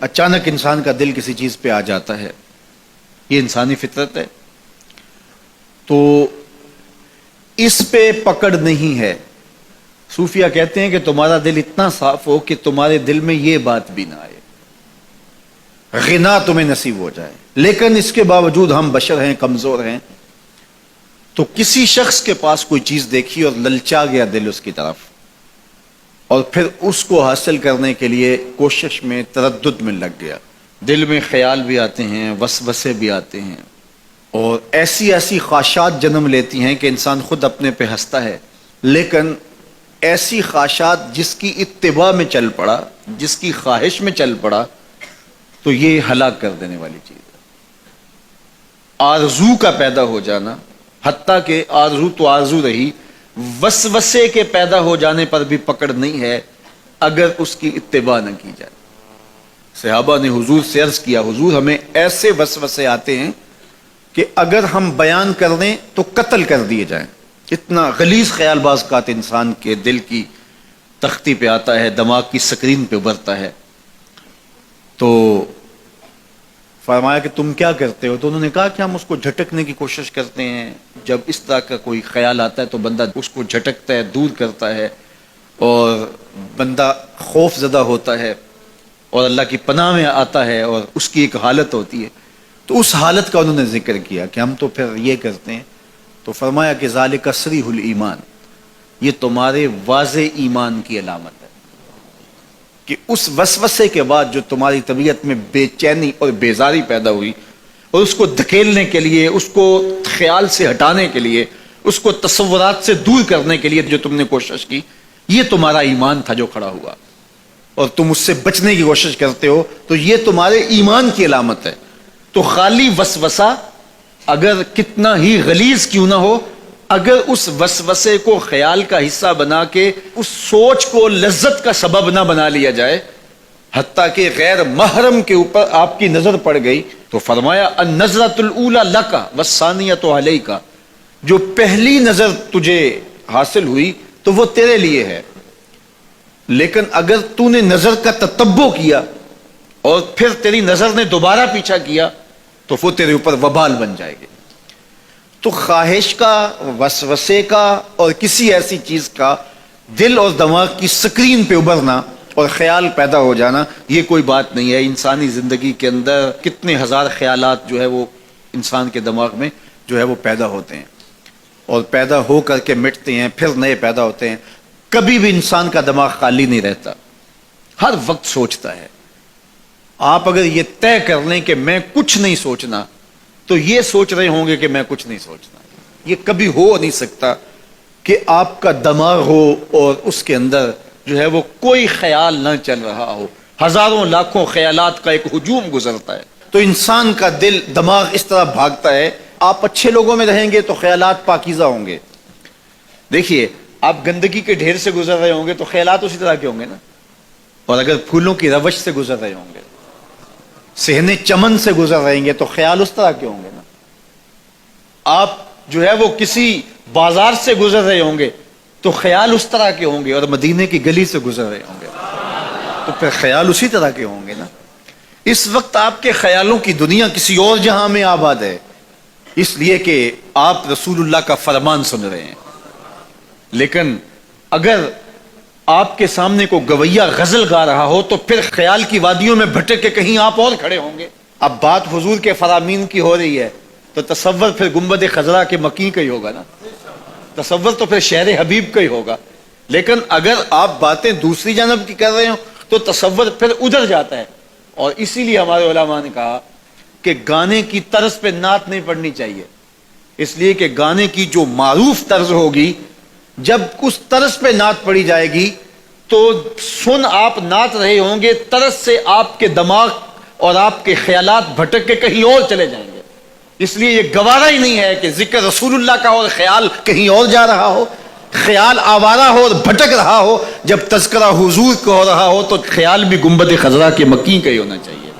اچانک انسان کا دل کسی چیز پہ آ جاتا ہے، یہ انسانی فطرت ہے، تو اس پہ پکڑ نہیں ہے۔ صوفیہ کہتے ہیں کہ تمہارا دل اتنا صاف ہو کہ تمہارے دل میں یہ بات بھی نہ آئے، غنا تمہیں نصیب ہو جائے، لیکن اس کے باوجود ہم بشر ہیں، کمزور ہیں، تو کسی شخص کے پاس کوئی چیز دیکھی اور للچا گیا دل اس کی طرف، اور پھر اس کو حاصل کرنے کے لیے کوشش میں، تردد میں لگ گیا، دل میں خیال بھی آتے ہیں، وسوسے بھی آتے ہیں، اور ایسی ایسی خواہشات جنم لیتی ہیں کہ انسان خود اپنے پہ ہنستا ہے، لیکن ایسی خواہشات جس کی اتباع میں چل پڑا، جس کی خواہش میں چل پڑا، تو یہ ہلاک کر دینے والی چیز ہے۔ آرزو کا پیدا ہو جانا، حتیٰ کہ آرزو تو آرزو رہی، وسوسے کے پیدا ہو جانے پر بھی پکڑ نہیں ہے اگر اس کی اتباع نہ کی جائے۔ صحابہ نے حضور سے عرض کیا، حضور ہمیں ایسے وسوسے آتے ہیں کہ اگر ہم بیان کر دیں تو قتل کر دیے جائیں، اتنا غلیظ خیال بعض اوقات انسان کے دل کی تختی پہ آتا ہے، دماغ کی سکرین پہ ابھرتا ہے۔ تو فرمایا کہ تم کیا کرتے ہو؟ تو انہوں نے کہا کہ ہم اس کو جھٹکنے کی کوشش کرتے ہیں، جب اس طرح کا کوئی خیال آتا ہے تو بندہ اس کو جھٹکتا ہے، دور کرتا ہے، اور بندہ خوف زدہ ہوتا ہے اور اللہ کی پناہ میں آتا ہے، اور اس کی ایک حالت ہوتی ہے۔ تو اس حالت کا انہوں نے ذکر کیا کہ ہم تو پھر یہ کرتے ہیں۔ تو فرمایا کہ ذالک صریح الایمان، یہ تمہارے واضح ایمان کی علامت ہے کہ اس وسوسے کے بعد جو تمہاری طبیعت میں بے چینی اور بیزاری پیدا ہوئی، اور اس کو دھکیلنے کے لیے، اس کو خیال سے ہٹانے کے لیے، اس کو تصورات سے دور کرنے کے لیے جو تم نے کوشش کی، یہ تمہارا ایمان تھا جو کھڑا ہوا، اور تم اس سے بچنے کی کوشش کرتے ہو، تو یہ تمہارے ایمان کی علامت ہے۔ تو خالی وسوسہ اگر کتنا ہی غلیظ کیوں نہ ہو، اگر اس وسوسے کو خیال کا حصہ بنا کے اس سوچ کو لذت کا سبب نہ بنا لیا جائے، حتیٰ کہ غیر محرم کے اوپر آپ کی نظر پڑ گئی، تو فرمایا النظرۃ الاولی لک والثانیۃ علیک، جو پہلی نظر تجھے حاصل ہوئی تو وہ تیرے لیے ہے، لیکن اگر تو نے نظر کا تتبع کیا اور پھر تیری نظر نے دوبارہ پیچھا کیا تو وہ تیرے اوپر وبال بن جائے گی۔ تو خواہش کا، وسوسے کا، اور کسی ایسی چیز کا دل اور دماغ کی سکرین پہ ابھرنا اور خیال پیدا ہو جانا، یہ کوئی بات نہیں ہے۔ انسانی زندگی کے اندر کتنے ہزار خیالات جو ہے وہ انسان کے دماغ میں جو ہے وہ پیدا ہوتے ہیں، اور پیدا ہو کر کے مٹتے ہیں، پھر نئے پیدا ہوتے ہیں۔ کبھی بھی انسان کا دماغ خالی نہیں رہتا، ہر وقت سوچتا ہے۔ آپ اگر یہ طے کر لیں کہ میں کچھ نہیں سوچنا، تو یہ سوچ رہے ہوں گے کہ میں کچھ نہیں سوچنا۔ یہ کبھی ہو نہیں سکتا کہ آپ کا دماغ ہو اور اس کے اندر جو ہے وہ کوئی خیال نہ چل رہا ہو، ہزاروں لاکھوں خیالات کا ایک ہجوم گزرتا ہے۔ تو انسان کا دل، دماغ اس طرح بھاگتا ہے۔ آپ اچھے لوگوں میں رہیں گے تو خیالات پاکیزہ ہوں گے۔ دیکھیے، آپ گندگی کے ڈھیر سے گزر رہے ہوں گے تو خیالات اسی طرح کے ہوں گے نا، اور اگر پھولوں کی روش سے گزر رہے ہوں گے، صحن چمن سے گزر رہیں گے تو خیال اس طرح کے ہوں گے نا۔ آپ جو ہے وہ کسی بازار سے گزر رہے ہوں گے تو خیال اس طرح کے ہوں گے، اور مدینے کی گلی سے گزر رہے ہوں گے تو پھر خیال اسی طرح کے ہوں گے نا۔ اس وقت آپ کے خیالوں کی دنیا کسی اور جہاں میں آباد ہے، اس لیے کہ آپ رسول اللہ کا فرمان سن رہے ہیں، لیکن اگر آپ کے سامنے کو گویا غزل گا رہا ہو تو پھر خیال کی وادیوں میں بھٹک کے کہیں آپ اور کھڑے ہوں گے۔ اب بات حضور کے فرامین کی ہو رہی ہے تو تصور پھر گنبد خضرا کے مکی کا ہی ہوگا نا، تصور تو پھر شہر حبیب کا ہی ہوگا۔ لیکن اگر آپ باتیں دوسری جانب کی کر رہے ہو تو تصور پھر ادھر جاتا ہے، اور اسی لیے ہمارے علماء نے کہا کہ گانے کی طرز پہ نعت نہیں پڑھنی چاہیے، اس لیے کہ گانے کی جو معروف طرز ہوگی، جب اس طرز پہ نعت پڑھی جائے گی تو سن آپ نعت رہے ہوں گے، طرز سے آپ کے دماغ اور آپ کے خیالات بھٹک کے کہیں اور چلے جائیں گے۔ اس لیے یہ گوارا ہی نہیں ہے کہ ذکر رسول اللہ کا اور خیال کہیں اور جا رہا ہو، خیال آوارہ ہو اور بھٹک رہا ہو، جب تذکرہ حضور کا ہو رہا ہو تو خیال بھی گنبد خضرا کے مکی کا ہی ہونا چاہیے۔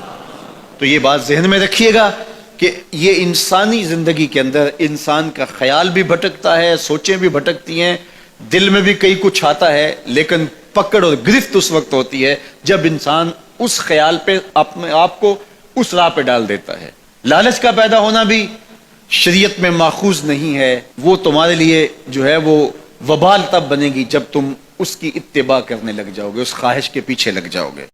تو یہ بات ذہن میں رکھیے گا کہ یہ انسانی زندگی کے اندر انسان کا خیال بھی بھٹکتا ہے، سوچیں بھی بھٹکتی ہیں، دل میں بھی کئی کچھ آتا ہے، لیکن پکڑ اور گرفت اس وقت ہوتی ہے جب انسان اس خیال پہ اپنے آپ کو اس راہ پہ ڈال دیتا ہے. لالچ کا پیدا ہونا بھی شریعت میں ماخوذ نہیں ہے. وہ تمہارے لیے جو ہے وہ وبال تب بنے گی جب تم اس کی اتباع کرنے لگ جاؤ گے, اس خواہش کے پیچھے لگ جاؤ گے.